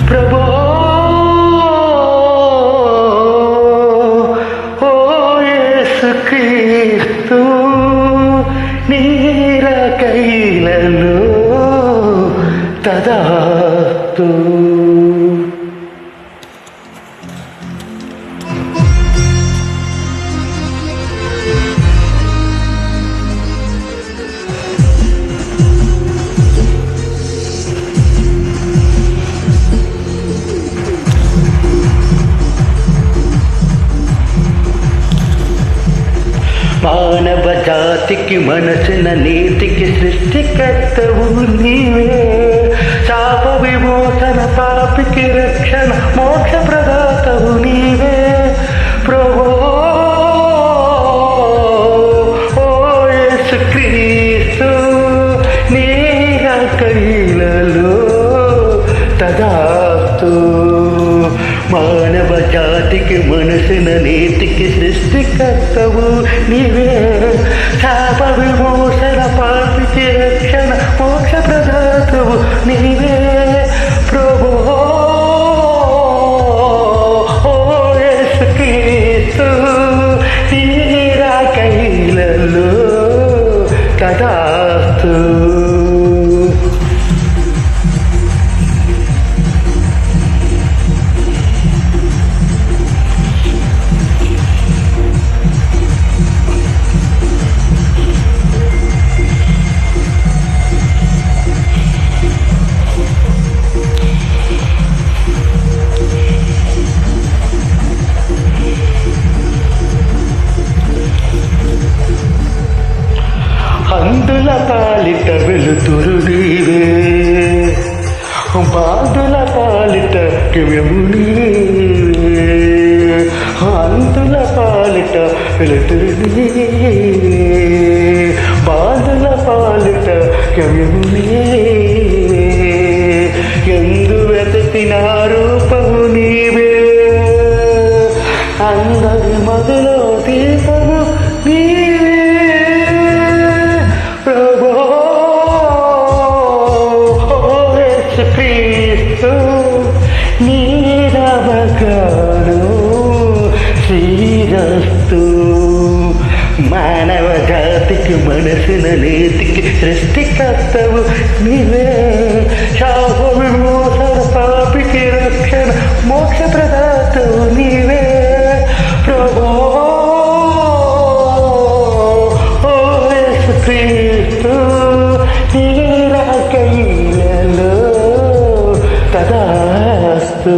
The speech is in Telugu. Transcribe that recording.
ప్రభో ఓ యేసుక్రీస్తు నీర కైలలో తదాస్తు. మానవ జాతికి మనసున నీతికి సృష్టికర్తవు నీవే, శాప విమోచన పాపికి రక్షణ మోక్ష ప్రదాతవు నీవే. ప్రభో ఓ యేసుక్రీస్తు నీర కైలలో తదాస్తు. మానవ జాతికి మనసున నీతికి సృష్టికర్తవు నీవే, శాప విమోచన పాపికి రక్షణ మోక్ష ప్రదాతవు నీవే. ప్రభో ఓ యేసుక్రీస్తు నీర కైలలో తదాస్తు. అందుల పాలిట వెలుతురు నీవే, బాధుల పాలిట కివ్యము నీవే. అందుల పాలిట వెలుతురు నీవే, బాధుల పాలిట కివ్యము నీవే. ఎందు వెతికిన రూపము నీవే, అందరి మదిలో దీపము నీవే. ప్రభో యేసుక్రీస్తు నీరవగాను శ్రీరస్తు. మానవ జాతికి మనసున నీతికి సృష్టికర్తవు నీవే, శాప విమోచన పాపికి రక్షణ మోక్ష ప్రదాతవు నీవే. ప్రభో ఓ యేసుక్రీస్తు నీర కైలలో తదాస్తు.